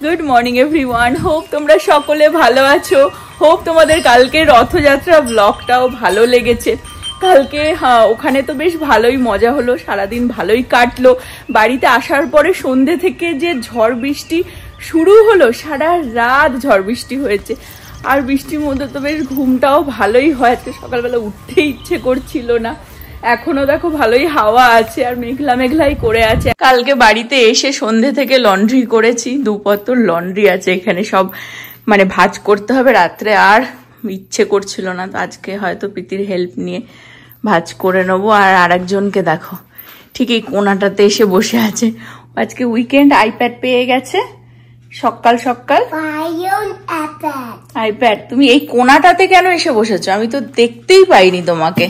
Good morning everyone, hope তোমরা সকলে ভালো আছো। হোপ তোমাদের কালকে রথযাত্রা ব্লগটাও ভালো লেগেছে। কালকে ওখানে তো বেশ ভালোই মজা হলো, সারাদিন ভালোই কাটলো। বাড়িতে আসার পরে সন্ধ্যে থেকে যে ঝড় বৃষ্টি শুরু হলো, সারা রাত ঝড় বৃষ্টি হয়েছে। আর বৃষ্টির মধ্যে তো বেশ ঘুমটাও ভালোই হয়, আজকে সকালবেলা উঠতে ইচ্ছে করছিল না। এখনো দেখো ভালোই হাওয়া আছে আর মেঘলা মেঘলাই করে আছে। কালকে বাড়িতে এসে সন্ধ্যে থেকে লন্ড্রি করেছি, দুপত্তর লন্ড্রি আছে এখানে, সব মানে ভাঁজ করতে হবে রাত্রে। আর ইচ্ছে করছিল না, তো আজকে হয়তো প্রীতির হেল্প নিয়ে ভাঁজ করে নেবো। আর আরেকজনকে দেখো ঠিক এই কোনাটাতে এসে বসে আছে। আজকে উইকেন্ড, আইপ্যাড পেয়ে গেছে সকাল সকাল। আইপ্যাড, তুমি এই কোনাটাতে কেন এসে বসেছো? আমি তো দেখতেই পাইনি তোমাকে।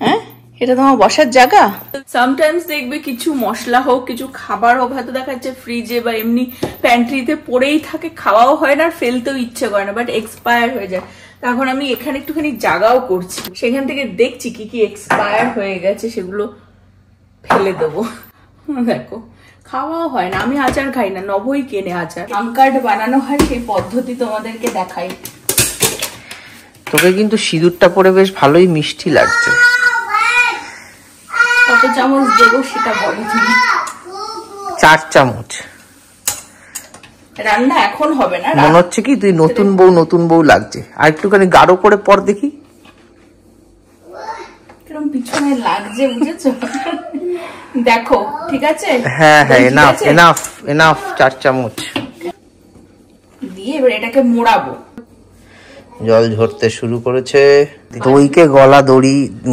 হ্যাঁ, এটা তোমার বসার জায়গা। সামটাইমস দেখবে কিছু মশলা হোক, কিছু খাবার হোক, হয়তো দেখা যাচ্ছে ফ্রিজে বা এমনি প্যান্ট্রিতে পড়েই থাকে, খাওয়াও হয় না আর ফেলতেও ইচ্ছে করে না, বাট এক্সপায়ার হয়ে যায়। তখন আমি এখানে একটুখানি জাগাও করছি, সেখান থেকে দেখছি কি কি এক্সপায়ার হয়ে গেছে, সেগুলো ফেলে দেবো। দেখো খাওয়াও হয় না, আমি আচার খাই না, নবই কেনে আচার। আম কার্ড বানানো হয়, সেই পদ্ধতি তোমাদেরকে দেখাই। তোকে কিন্তু সিঁদুরটা পরে বেশ ভালোই মিষ্টি লাগছে। কত চামচ দেবো সেটা বলো তুমি। 4 চামচ। রান্না এখন হবে না, মনে হচ্ছে কি তুই নতুন বউ লাগছে। আর একটুখানি গাঢ় করে পর দেখি কিরকম পিছনে লাগছে, বুঝেছো? দেখো ঠিক আছে। হ্যাঁ হ্যাঁ, এনাফ 4 চামচ দিয়ে এবার এটাকে মোড়াবো। জল ঝরতে শুরু করেছে। দইকে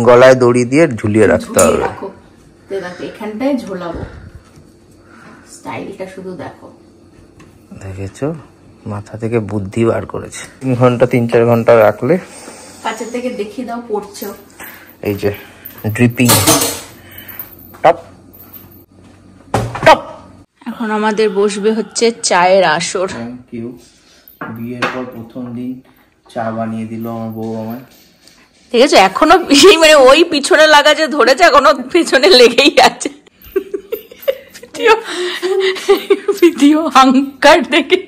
গলায় দড়ি দিয়ে ঝুলিয়ে রাখতে হবে। দেখো এখানটায় ঝোলাবো, স্টাইলটা শুধু দেখো। দেখেছো, মাথা থেকে বুদ্ধি বার করেছে। 3-4 ঘন্টা রাখলে কাছের থেকে দেখিয়ে দাও, পড়ছে। এই যে ড্রিপিং টপ টপ। এখন আমাদের বসবে হচ্ছে চায়ের আসর। Thank you. বিয়ের পর প্রথম দিন চা বানিয়ে দিল আমার বউ আমায়। ঠিক আছে, এখনো সেই মানে ওই পিছনে লাগা যে ধরেছে, এখনো পিছনে লেগেই আছে। ভিডিও হাঙ্কার দেখে।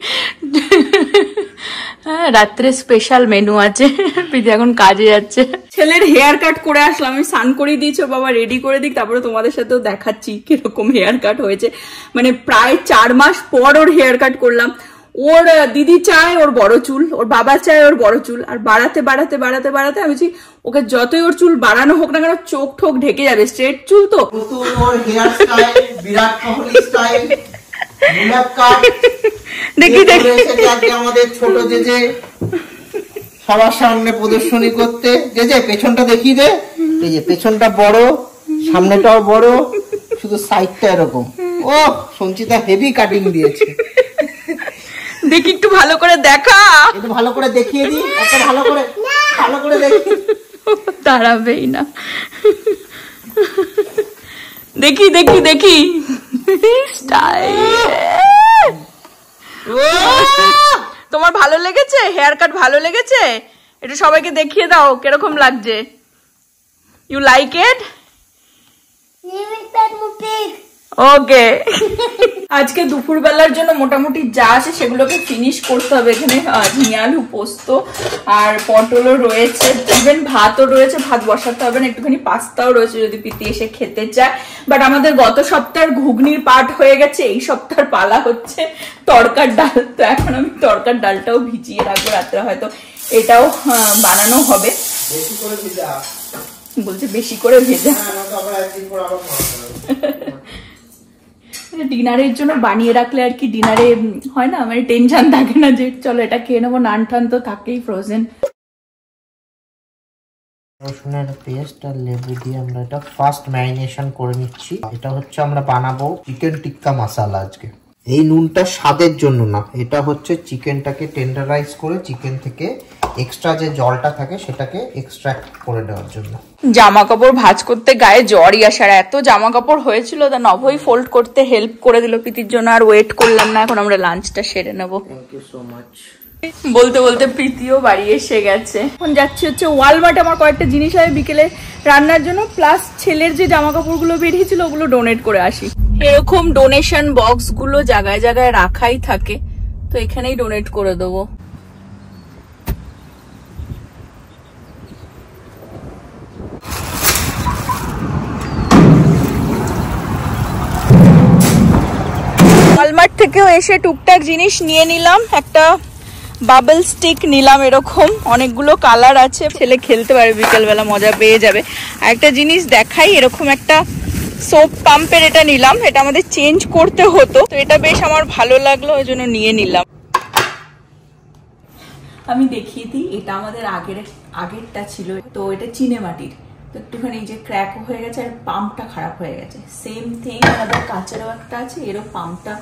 হ্যাঁ, রাত্রে স্পেশাল মেনু আছে। প্রীতি এখন কাজে যাচ্ছে। ছেলের হেয়ার কাট করে আসলাম, আমি স্নান করে দিয়েছো বাবা, রেডি করে দিক, তারপরে তোমাদের সাথেও দেখাচ্ছি কিরকম হেয়ার কাট হয়েছে। মানে প্রায় 4 মাস পর ওর হেয়ার কাট করলাম। ওর দিদি চায় ওর বড় চুল, ওর বাবা চায় ওর বড় চুল, আর বাড়াতে বাড়াতে বাড়াতে বাড়াতে আমি বলছি ওকে যতই ওর চুল বাড়ানো হোক না কেন, চোখ ঠোক ঢেকে যাবে, স্ট্রেট চুল তো। দেখি দেখি আমাদের ছোট জেজে সবার সামনে প্রদর্শনী করতে। জেজে পেছনটা দেখিয়ে দে। এই যে পেছনটা বড়, সামনেটাও বড়, শুধু সাইডটা এরকম। ও সঞ্চিতা হেভি কাটিং দিয়েছে। দেখি একটু ভালো করে দেখা, একটু ভালো করে দেখিয়ে দি, একটা ভালো করে দেখি। দাঁড়াবেই না। দেখি দেখি দেখি তোমার ভালো লেগেছে? হেয়ার কাট ভালো লেগেছে? একটু সবাইকে দেখিয়ে দাও কিরকম লাগছে। You like it? ওকে। আজকে দুপুর বেলার জন্য মোটামুটি যা আছে সেগুলোকে ফিনিশ করতে হবে। এখানে ঝিঙে আলু পোস্ত আর পটলও রয়েছে, ইভেন ভাতও রয়েছে, ভাত বসাতে হবে না, একটুখানি পাস্তাও রয়েছে যদি প্রীতি এসে খেতে চায়। বাট আমাদের গত সপ্তাহের ঘুগনির পাট হয়ে গেছে, এই সপ্তাহের পালা হচ্ছে তড়কার ডাল। তো এখন আমি তড়কার ডালটাও ভিজিয়ে রাখবো, রাত্রে হয়তো এটাও বানানো হবে। বলছে বেশি করে ভেজা। ডিনারের জন্য বানিয়ে রাখলে আর কি ডিনারে হয় না, মানে টেনশন থাকে না যে চলো এটা খেয়ে নেবো, নান টান তো থাকেই ফ্রোজেন। রসুনের পেস্ট আর লেবু দিয়ে আমরা এটা ফার্স্ট ম্যারিনেশন করে নিচ্ছি। এটা হচ্ছে আমরা বানাবো চিকেন টিক্কা মশলা আজকে। এই নুনটা স্বাদের জন্য না, এটা হচ্ছে চিকেনটাকে টেন্ডারাইজ করে চিকেন থেকে এক্সট্রা যে জলটা থাকে সেটাকে এক্সট্রাক্ট করে দেওয়ার জন্য। জামা কাপড় ভাঁজ করতে গায়ে জ্বরই আসার, এত জামা কাপড় হয়েছিল, তা নভই ফোল্ড করতে হেল্প করে দিল প্রীতির জন্য। আর ওয়েট করলাম না, এখন আমরা লাঞ্চটা সেরে নেবো। Thank you so much. বলতে বলতে প্রীতিও বাড়ি এসে গেছে। এখন যাচ্ছি হচ্ছে ওয়ালমার্টে, আমার কয়েকটা জিনিস হয় বিকেলে রান্নার জন্য, প্লাস ছেলের যে জামা কাপড়গুলো বেরিয়েছিল ওগুলো ডোনেট করে আসি। এরকম ডোনেশন বক্স গুলো জায়গায় জায়গায় রাখাই থাকে, তো এখানেই ডোনেট করে দেবো। ওয়ালমার্ট থেকেও এসে টুকটাক জিনিস নিয়ে নিলাম। একটা বাবল স্টিক নিলাম, এরকম অনেকগুলো কালার আছে, ছেলে খেলতে পারবে, বিকেলবেলা মজা পেয়ে যাবে। আর একটা জিনিস দেখাই, এরকম একটা সোপ পাম্পের এটা নিলাম, এটা আমাদের চেঞ্জ করতে হতো, তো এটা বেশ আমার ভালো লাগলো, ওই জন্য নিয়ে নিলাম। আমি দেখিয়ে দিই, এটা আমাদের আগেরটা ছিল, তো এটা চিনে মাটির, তো একটুখানি যে ক্র্যাক হয়ে গেছে আর পাম্পটা খারাপ হয়ে গেছে। সেম থিং আমাদের কাঁচেরও একটা আছে, এরও পাম্পটা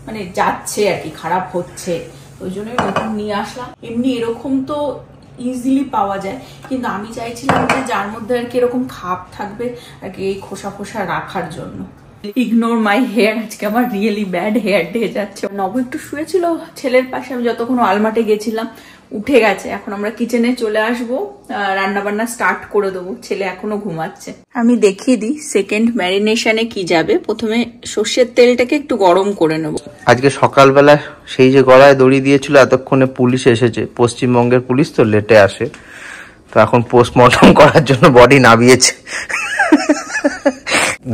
মানে যাচ্ছে আর কি, খারাপ হচ্ছে, ওই জন্যই নতুন নিয়ে আসলাম। এমনি এরকম তো ইজিলি পাওয়া যায়, কিন্তু আমি চাইছিলাম যে যার মধ্যে আর কি এরকম খাপ থাকবে আর কি, এই খোসা খোসা রাখার জন্য। ইগনোর মাই হেয়ার, আজকে আমার রিয়েলি ব্যাড হেয়ার ডে যাচ্ছে। নব একটু শুয়েছিল ছেলের পাশে, আমি যতক্ষণ আলমাটে গেছিলাম, উঠে গেছে। এখন আমরা কিচেনে চলে আসবো, রান্না বান্না স্টার্ট করে দেবো, ছেলে এখনো ঘুমাচ্ছে। আমি দেখিয়ে দিই সেকেন্ড ম্যারিনেশনে কি যাবে। প্রথমে সর্ষের তেলটাকে একটু গরম করে নেব। আজকে সকালবেলা সেই যে গলায় দড়ি দিয়েছিল, এতক্ষণে পুলিশ এসেছে, পশ্চিমবঙ্গের পুলিশ তো লেটে আসে, তো এখন পোস্টমর্টম করার জন্য বডি নামিয়েছে।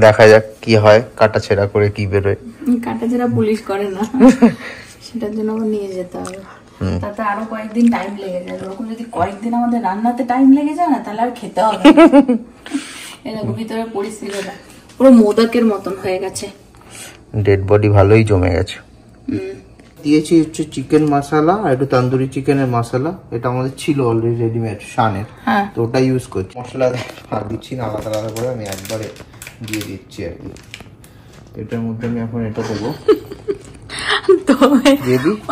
দেখা যাক কি হয়, কাটাছেড়া করে কি বেরোয়। কাটাছেড়া পুলিশ করে না, সেটার জন্য নিয়ে যেতে হবে, তাতে আরো কয়েকদিন টাইম লেগে যায়। ওরকম যদি কয়েকদিন আমাদের রান্নাতে টাইম লেগে যায় না, তাহলে আর খেতে হবে। এরকম ভিতরে পরিস্থিতিটা পুরো মোদকের মতন হয়ে গেছে, ডেড বডি ভালোই জমে গেছে। দিয়েছি হচ্ছে চিকেন মশলা আর একটু তন্দুরি চিকেনের মশলা, এটা আমাদের ছিল অলরেডি রেডিমেড শানের, তো ওটা ইউজ করছি। মশলা আর দিচ্ছি না, আলাদা আলাদা করে আমি একবারে দিয়ে দিচ্ছি আর কি। এটার মধ্যে আমি এখন এটা দেবো।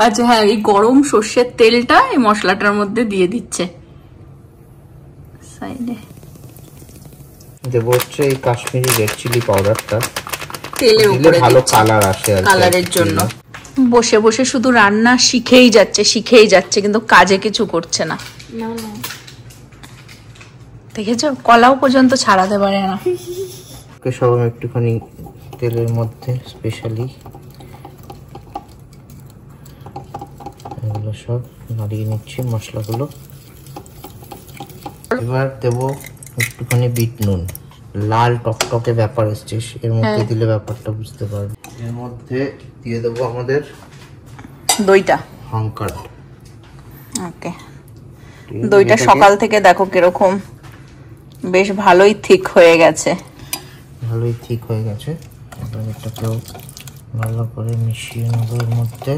আচ্ছা হ্যাঁ, এই গরম সর্ষের তেলটা এই মশলাটার মধ্যে দিয়ে দিচ্ছে। সাইডে দেবো হচ্ছে এই কাশ্মীরি রেড চিলি পাউডারটা, তেলের উপরে ভালো কালার আসে আর কালারের জন্য। বসে বসে শুধু রান্না শিখেই যাচ্ছে, কিন্তু কাজে কিছু করছে না। দেখেছো, কলাও পর্যন্ত ছাড়াতে পারে না। সব একটুখানি তেলের মধ্যে স্পেশালি এগুলো সব নাড়িয়ে নিচ্ছি মশলাগুলো। এবার দেবো একটুখানি বিট নুন, লাল টকটকে ব্যাপার এসছে, এর মধ্যে দিলে ব্যাপারটা বুঝতে পারবে। এর মধ্যে দিয়ে দেবো আমাদের দইটা, হাঙ্কার। ওকে, দইটা সকাল থেকে দেখো কিরকম বেশ ভালোই থিক হয়ে গেছে। এবার এটাকেও ভালো করে মিশিয়ে নেবো এর মধ্যে।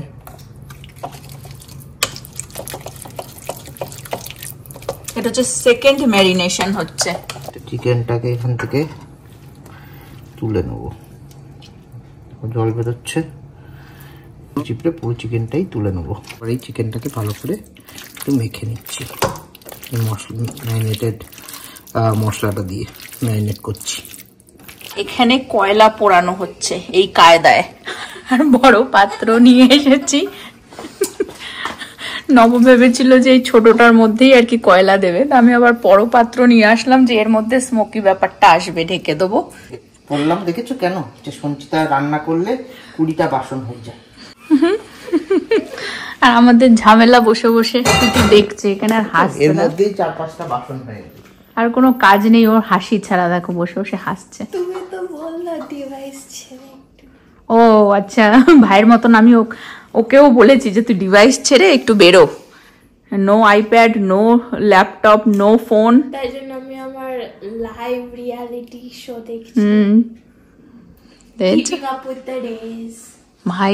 এটা হচ্ছে সেকেন্ড ম্যারিনেশন হচ্ছে। চিকেনটাকে এখান থেকে তুলে নেবো, জল বেরোচ্ছে, চিপড়ে পুরো চিকেনটাই তুলে নেবো। আর এই চিকেনটাকে ভালো করে একটু মেখে নিচ্ছি, ম্যারিনেটেড মশলাটা দিয়ে ম্যারিনেট করছি। এখানে কয়লা পোড়ানো হচ্ছে এই কায়দায়, আর বড় পাত্র নিয়ে এসেছি। নব ভেবেছিল যে এই ছোটটার মধ্যেই আর কি কয়লা দেবে, আমি আবার বড় পাত্র নিয়ে আসলাম যে এর মধ্যে স্মোকি ব্যাপারটা আসবে, ঢেকে দেবো। বললাম দেখেছো কেন, যে সঞ্চিতা রান্না করলে 20টা বাসন হয়ে যায়। আর আমাদের ঝামেলা বসে বসে শুধু দেখছে, এখানে আর হাসছে, এর মধ্যেই 4-5টা বাসন হয়ে যায়, আর কোনো কাজ নেই ওর, হাসি ছাড়া। দেখো বসে বসে হাসছে। তুমি তো বললা ডিভাইস ছেড়ে। ও আচ্ছা, ভাইয়ের মতন আমি ওকেও বলেছি যে তুই ডিভাইস ছেড়ে একটু বেরো, no iPad, no laptop, no phone. তাই জন্য আমি আমার লাইভ রিয়ালিটি শো দেখছি। Keeping up with the days. ভাই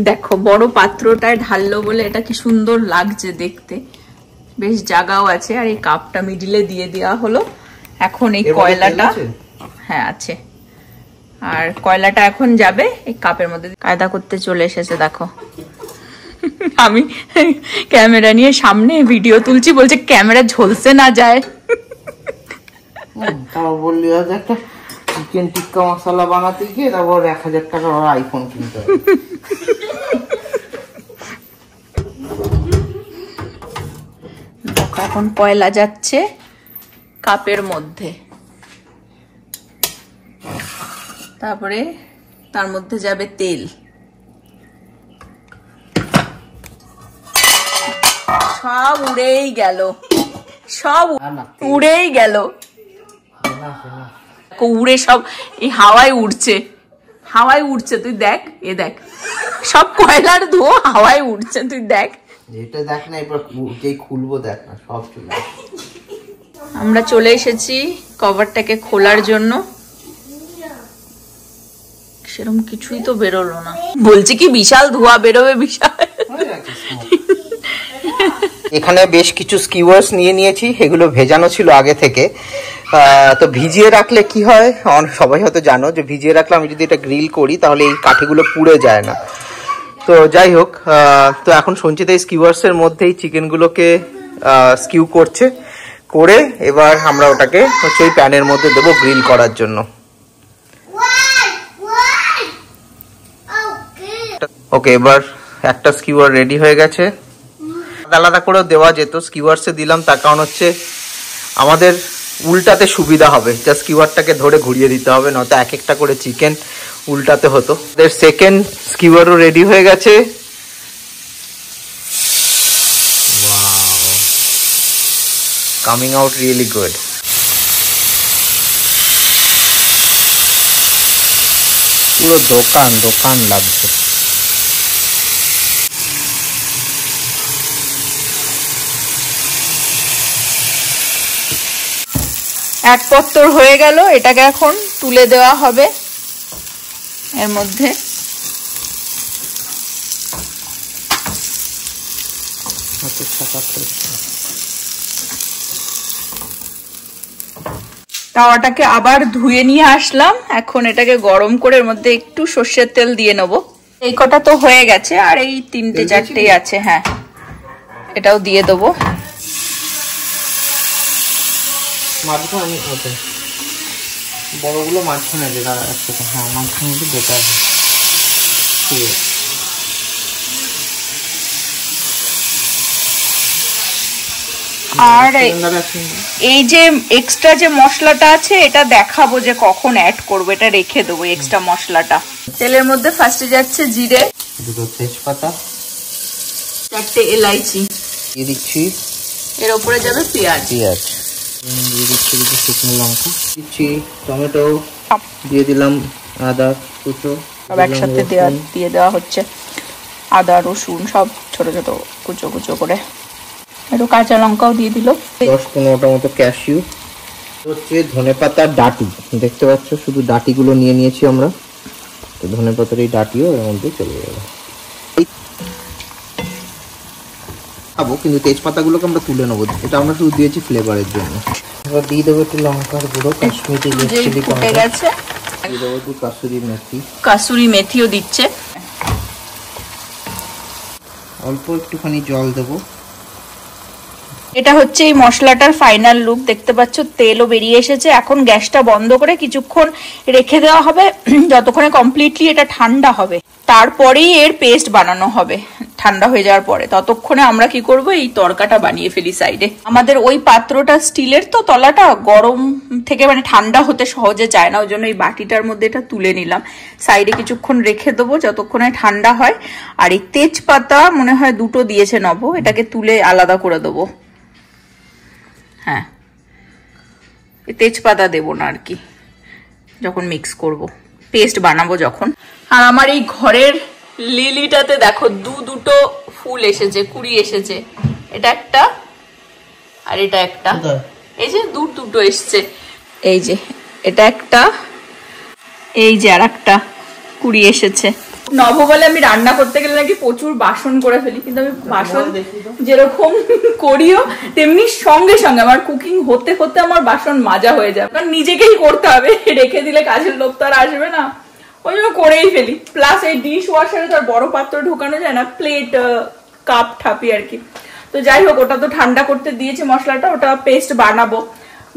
দেখো বড় পাত্রটায় ঢাললো বলে এটা কি সুন্দর লাগছে দেখতে, বেশ জায়গাও আছে। আর এই কাপটা মিডিলে দিয়ে দেওয়া হলো। এখন এই কয়লাটা, হ্যাঁ আছে, আর কয়লাটা এখন যাবে এই কাপের মধ্যে। কায়দা করতে চলে এসেছে দেখো। আমি ক্যামেরা নিয়ে সামনে ভিডিও তুলছি, বলছে ক্যামেরা ঝলসে না যায়। তাও বললি একটা চিকেন টিক্কা মশলা বানাতে গিয়ে তারপর 1000 টাকার আইফোন কিনতে হবে। এখন কয়লা যাচ্ছে কাপের মধ্যে, তারপরে তার মধ্যে যাবে তেল। সব উড়েই গেল, সব উড়েই গেল, উড়ে সব এই হাওয়ায় উড়ছে, হাওয়ায় উড়ছে। তুই দেখ, এ দেখ সব কয়লার ধোঁয়া হাওয়ায় উড়ছে, তুই দেখ। এটা দেখ না, এবার যেই খুলবো দেখ না সব চলে। আমরা চলে এসেছি কভারটাকে খোলার জন্য। সেরকম কিছুই তো বেরোলো না, বলছি কি বিশাল ধোঁয়া বেরোবে, বিশাল। এখানে বেশ কিছু স্কিওয়ার্স নিয়ে নিয়েছি, এগুলো ভেজানো ছিল আগে থেকে। তো ভিজিয়ে রাখলে কি হয়, সবাই হয়তো জানো যে ভিজিয়ে রাখলে আমি যদি এটা গ্রিল করি তাহলে এই কাঠিগুলো পুড়ে যায় না। তো যাই হোক, তো এখন সঞ্চিতা এই স্কিওয়ার্সের মধ্যেই চিকেনগুলোকে স্কিউ করছে, করে এবার আমরা ওটাকে হচ্ছে ওই প্যানের মধ্যে দেবো গ্রিল করার জন্য। ওকে, এবার একটা স্কিওয়ার রেডি হয়ে গেছে। আলাদা আলাদা করেও দেওয়া যেত, স্কিওয়ার্সে দিলাম তার কারণ হচ্ছে আমাদের উল্টাতে সুবিধা হবে, জাস্ট স্কিওয়ারটাকে ধরে ঘুরিয়ে দিতে হবে, নয়তো এক একটা করে চিকেন উল্টাতে হতো। সেকেন্ড স্কিওয়ারও রেডি হয়ে গেছে। Coming out really good. পুরো দোকান দোকান লাগছে। এক পত্তর হয়ে গেল, এটাকে এখন তুলে দেওয়া হবে এর মধ্যে। তাওয়াটাকে আবার ধুয়ে নিয়ে আসলাম, এখন এটাকে গরম করে এর মধ্যে একটু সর্ষের তেল দিয়ে নেব। এই কটা তো হয়ে গেছে, আর এই তিনটে চারটেই আছে। হ্যাঁ, এটাও দিয়ে দেবো। মাঝখানে ওকে বড়গুলো মাঝখানে দে, দাঁড়া একসাথে। হ্যাঁ, মাঝখানে একটু বেটার হয়। ঠিক আছে, আর এই যে এক্সট্রা যে মশলাটা আছে এটা দেখাবো যে কখন অ্যাড করবো, এটা রেখে দেবো এক্সট্রা মশলাটা। তেলের মধ্যে ফার্স্টে যাচ্ছে জিরে, দুটো তেজপাতা, 4টে এলাইচি দিয়ে দিচ্ছি। এর উপরে যাবে পেঁয়াজ, দিয়ে দিচ্ছি কিছু শুকনো লঙ্কা, দিচ্ছি টমেটো, দিয়ে দিলাম আদা কুচো, সব একসাথে দিয়ে দেওয়া হচ্ছে। আদা রসুন সব ছোট ছোট কুচো কুচো করে, একটু কাঁচা লঙ্কাও দিয়ে দিল। 10-15টা মতো ক্যাশিউ, হচ্ছে ধনেপাতার ডাঁটি, দেখতে পাচ্ছ শুধু ডাঁটিগুলো নিয়ে নিয়েছি আমরা। তো ধনেপাতার এই ডাঁটিও এর মধ্যে চলে যাবে। খাবো কিন্তু তেজপাতাগুলোকে আমরা তুলে নেবো, এটা আমরা শুধু দিয়েছি ফ্লেভারের জন্য। এবার দিয়ে দেবো একটু লঙ্কার গুঁড়ো, কাশ্মীরি রেড চিলি পাউডার, দিয়ে দেবো একটু কাসুরি মেথি, কাসুরি মেথিও দিচ্ছে। অল্প একটুখানি জল দেবো। এটা হচ্ছে এই মশলাটার ফাইনাল লুক, দেখতে পাচ্ছ তেলও বেরিয়ে এসেছে। এখন গ্যাসটা বন্ধ করে কিছুক্ষণ রেখে দেওয়া হবে, যতক্ষণে কমপ্লিটলি এটা ঠান্ডা হবে, তারপরেই এর পেস্ট বানানো হবে। ঠান্ডা হয়ে যাওয়ার পরে ততক্ষণে আমরা কি করব, এই তরকাটা বানিয়ে ফেলি সাইডে। আমাদের ওই পাত্রটা স্টিলের, তো তলাটা গরম থেকে মানে ঠান্ডা হতে সহজে চায় না, ওই জন্য এই বাটিটার মধ্যে এটা তুলে নিলাম। সাইডে কিছুক্ষণ রেখে দেবো যতক্ষণে ঠান্ডা হয়। আর এই তেজপাতা মনে হয় 2টো দিয়েছে নব, এটাকে তুলে আলাদা করে দেবো। হ্যাঁ, তেজপাতা দেবো না আর কি, যখন মিক্স করব, পেস্ট বানাবো যখন। আর আমার এই ঘরের লিলিটাতে দেখো দুটো ফুল এসেছে, কুড়ি এসেছে। এটা একটা আর এটা একটা, এই যে দুটো এসছে। এই যে এটা একটা, এই যে আর একটা কুড়ি এসেছে। নব বলে আমি রান্না করতে গেলে নাকি প্রচুর বাসন করে ফেলি, কিন্তু আমি বাসন যেরকম করিও তেমনি সঙ্গে সঙ্গে আমার কুকিং হতে হতে আমার বাসন মাজা হয়ে যায়, কারণ নিজেকেই করতে হবে, রেখে দিলে কাজের লোক তো আর আসবে না, ওই জন্য করেই ফেলি। প্লাস এই ডিশ ওয়াশারে তো আর বড় পাত্র ঢোকানো যায় না, প্লেট কাপ ঠাপি আর কি। তো যাই হোক, ওটা তো ঠান্ডা করতে দিয়েছে মশলাটা, ওটা পেস্ট বানাবো,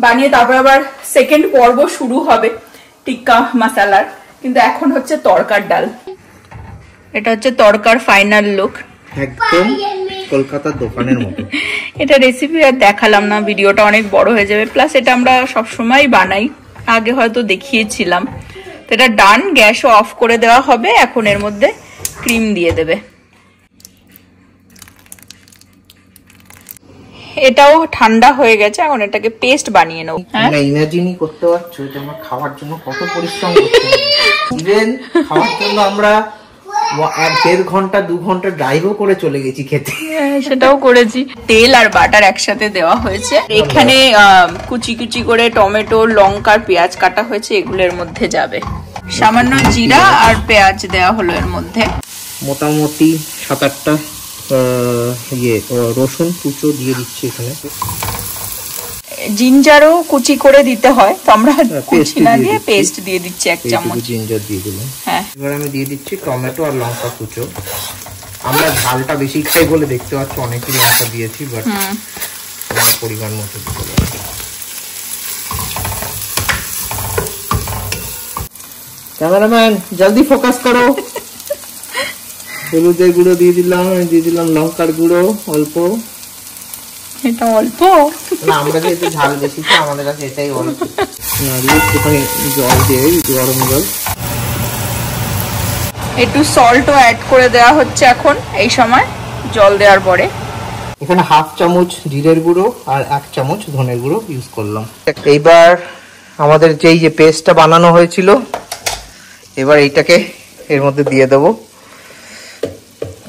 বানিয়ে তারপর আবার সেকেন্ড পর্ব শুরু হবে। টিক্কা মশালার, কিন্তু এখন হচ্ছে তড়কার ডাল। এটা হচ্ছে তড়কার ফাইনাল লুক, একদম কলকাতার দোকানের মতো। এটা রেসিপি আর দেখালাম না, ভিডিওটা অনেক বড় হয়ে যাবে, প্লাস এটা আমরা সবসময় বানাই, আগে হয়তো দেখিয়েছিলাম। তো এটা ডান, গ্যাসও অফ করে দেওয়া হবে। এখন এর মধ্যে ক্রিম দিয়ে দেবে। এটাও ঠান্ডা হয়ে গেছে, এখন এটাকে পেস্ট বানিয়ে নেব। ইমাজিনই করতে পারছো যে আমরা খাওয়ার জন্য কত পরিশ্রম করতে হবে। ইভেন খাওয়ার জন্য আমরা 1.5 ঘন্টা 2 ঘন্টা ড্রাইভও করে চলে গেছি খেতে। সেটাও করেছি। তেল আর বাটার একসাথে দেওয়া হয়েছে। এখানে কুচি কুচি করে টমেটো, লঙ্কা, পেঁয়াজ কাটা হয়েছে, এগুলোর মধ্যে যাবে। সামান্য জিরা আর পেঁয়াজ দেওয়া হলো এর মধ্যে। মোটামুটি 7-8টা রসুন কুচো দিয়ে দিচ্ছি এখানে। জিঞ্জারও কুচি করে দিতে হয়, তো আমরা কুচি না দিয়ে পেস্ট দিয়ে দিচ্ছি 1 চামচ। জিঞ্জার দিয়ে দিলাম। হ্যাঁ, এবার আমি দিয়ে দিচ্ছি টমেটো আর লঙ্কা কুচো। আমরা ঝালটা বেশি খাই বলে দেখতে পাচ্ছি অনেকই লঙ্কা দিয়েছি, বাট আমার পরিমাণ মতো দিতে হবে। ক্যামেরাম্যান জলদি ফোকাস করো। হলুদের গুঁড়ো দিয়ে দিলাম, দিয়ে দিলাম লঙ্কার গুঁড়ো অল্প। এটা অল্প না, আমরা যেহেতু ঝাল বেশি খাই আমাদের কাছে এটাই অল্প। না দিয়ে একটুখানি জল দিয়ে, গরম জল। একটু সল্টও অ্যাড করে দেওয়া হচ্ছে এখন এই সময় জল দেওয়ার পরে। এখানে 1/2 চামচ জিরের গুঁড়ো আর 1 চামচ ধনের গুঁড়ো ইউজ করলাম। এইবার আমাদের যেই যে পেস্টটা বানানো হয়েছিল, এবার এইটাকে এর মধ্যে দিয়ে দেবো।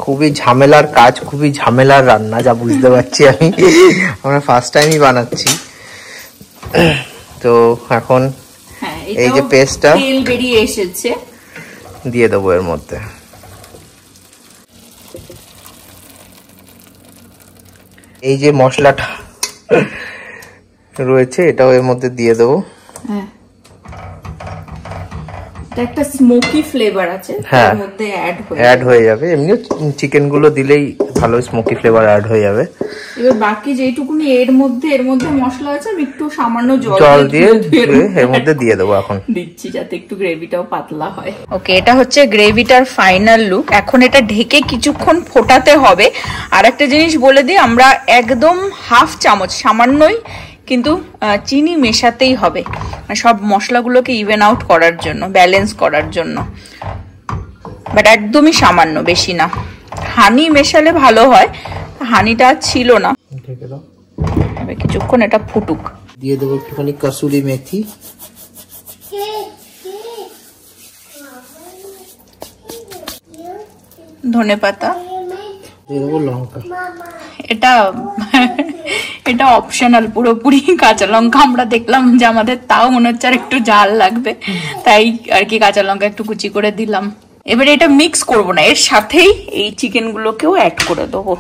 খুবই ঝামেলার কাজ, খুবই ঝামেলার রান্না, যা বুঝতে পারছি আমি। আমরা ফার্স্ট টাইমই বানাচ্ছি। তো এখন এই যে পেস্টটা তেল বেরিয়ে এসেছে, দিয়ে দেবো এর মধ্যে। এই যে মশলাটা রয়েছে এটাও এর মধ্যে দিয়ে দেবো। হ্যাঁ, এটা একটা স্মোকি ফ্লেভার আছে, এর মধ্যে অ্যাড হয়ে যাবে। এমনি চিকেন গুলো দিলেই ভালো স্মোকি ফ্লেভার অ্যাড হয়ে যাবে। এবার বাকি যেটুকুনি এর মধ্যে মশলা আছে, আমি একটু সামান্য জল দিয়ে এর মধ্যে দিয়ে দেবো এখন দিচ্ছি, যাতে একটু গ্রেভিটাও পাতলা হয়। ওকে, এটা হচ্ছে গ্রেভিটার ফাইনাল লুক। এখন এটা ঢেকে কিছুক্ষণ ফোটাতে হবে। আর একটা জিনিস বলে দিই, আমরা একদম 1/2 চামচ, সামান্যই কিন্তু চিনি মেশাতেই হবে, সব মশলাগুলোকে ইভেন আউট করার জন্য, ব্যালেন্স করার জন্য, বাট একদমই সামান্য, বেশি না। হানি মেশালে ভালো হয়, হানিটা ছিল না। কিছুক্ষণ এটা ফুটুক। দিয়ে দেবো একটুখানি কসুরি মেথি, ধনেপাতা, দিয়ে দেবো লঙ্কা। এটা অপশনাল পুরোপুরি। কাঁচা লঙ্কা আমরা দেখলাম যে আমাদের তাও মনে হচ্ছে আর একটু ঝাল লাগবে, তাই আর কি কাঁচা লঙ্কা একটু কুচি করে দিলাম। এবারে এটা মিক্স করবো না, এর সাথেই এই চিকেন গুলোকেও অ্যাড করে দেবো।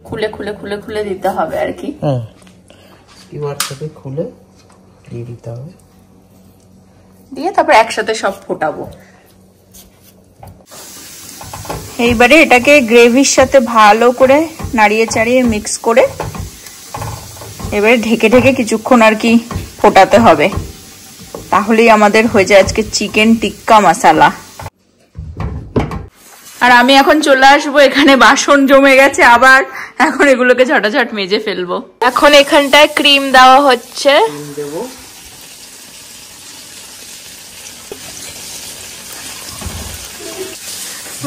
খুলে খুলে খুলে খুলে দিতে হবে আর কি। এবার সাথে খুলে দিয়ে দিতে হবে, দিয়ে তারপর একসাথে সব ফোটাবো। এইবারে এটাকে গ্রেভির সাথে ভালো করে নাড়িয়ে চাড়িয়ে মিক্স করে এবারে ঢেকে ঢেকে কিছুক্ষণ আর কি ফোটাতে হবে, তাহলেই আমাদের হয়ে যায় আজকে চিকেন টিক্কা মশালা। আর আমি এখন চলে আসবো, এখানে বাসন জমে গেছে আবার, এখন এগুলোকে ঝটাঝট মেজে ফেলবো। এখন এখানটায় ক্রিম দেওয়া হচ্ছে।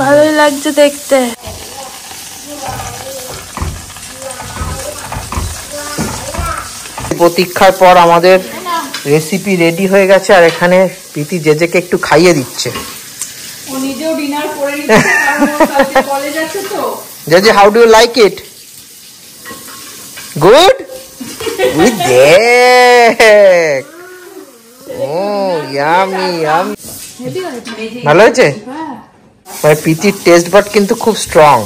ভালোই লাগছে দেখতে। প্রতীক্ষার পর আমাদের রেসিপি রেডি হয়ে গেছে, আর এখানে প্রীতি জেজেকে একটু খাইয়ে দিচ্ছে। ও নিজেও ডিনার করে নিচ্ছে, কারণ ও কালকে কলেজ আছে তো। জেজে, how do you like it? Good? উই দেখ, ও ইয়ামি ইয়ামি। ভালো হয়েছে? মানে প্রীতির টেস্ট বাট কিন্তু খুব স্ট্রং।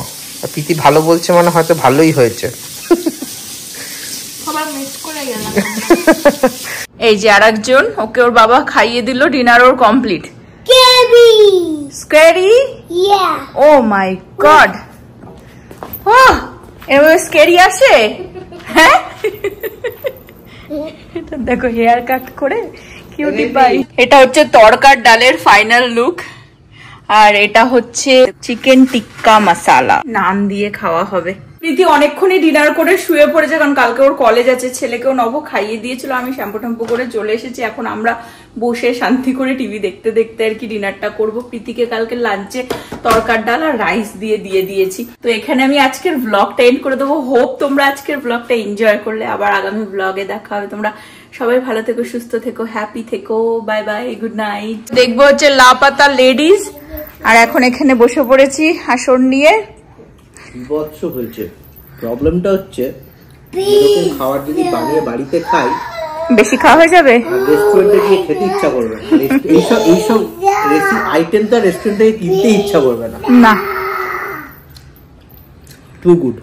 প্রীতি ভালো বলছে মানে হয়তো ভালোই হয়েছে। এই যে আরেকজন, ওকে ওর বাবা খাইয়ে দিল, ডিনার ওর কমপ্লিট। স্ক্যারি? ও মাই গড, এভাবে স্ক্যারি আসে? হ্যাঁ, দেখো হেয়ার কাট করে কিউটি পাই। এটা হচ্ছে তড়কার ডালের ফাইনাল লুক, আর এটা হচ্ছে চিকেন টিক্কা মশালা। নান দিয়ে খাওয়া হবে। প্রীতি অনেকক্ষণই ডিনার করে শুয়ে পড়েছে, কারণ কালকে ওর কলেজ আছে। ছেলেকেও নব খাইয়ে দিয়েছিল, আমি শ্যাম্পু ট্যাম্পু করে চলে এসেছি। এখন আমরা বসে শান্তি করে টিভি দেখতে দেখতে আর কি ডিনারটা করবো। প্রীতিকে কালকে লাঞ্চে তড়কার ডাল আর রাইস দিয়ে দিয়েছি। তো এখানে আমি আজকের ব্লগটা এন্ড করে দেবো। হোপ তোমরা আজকের ব্লগটা এনজয় করলে। আবার আগামী ব্লগে দেখা হবে। তোমরা সবাই ভালো থেকো, সুস্থ থেকো, হ্যাপি থেকো। Bye bye, good night. দেখবো হচ্ছে লাপাতা লেডিজ, আর এখন এখানে বসে পড়েছি আসন নিয়ে। বিভৎস হয়েছে। প্রবলেমটা হচ্ছে এরকম খাবার যদি বানিয়ে বাড়িতে খাই, বেশি খাওয়া হয়ে যাবে, রেস্টুরেন্টে গিয়ে খেতে ইচ্ছা করবে না। এইসব আইটেম তো রেস্টুরেন্ট থেকে কিনতে ইচ্ছা করবে না। না, টু গুড।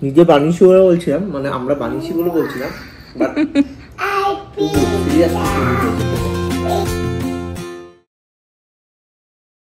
নিজে বানিয়েছি বলে বলছিলাম, মানে আমরা বানিয়েছি বলে বলছিলাম, বাট টু গুড।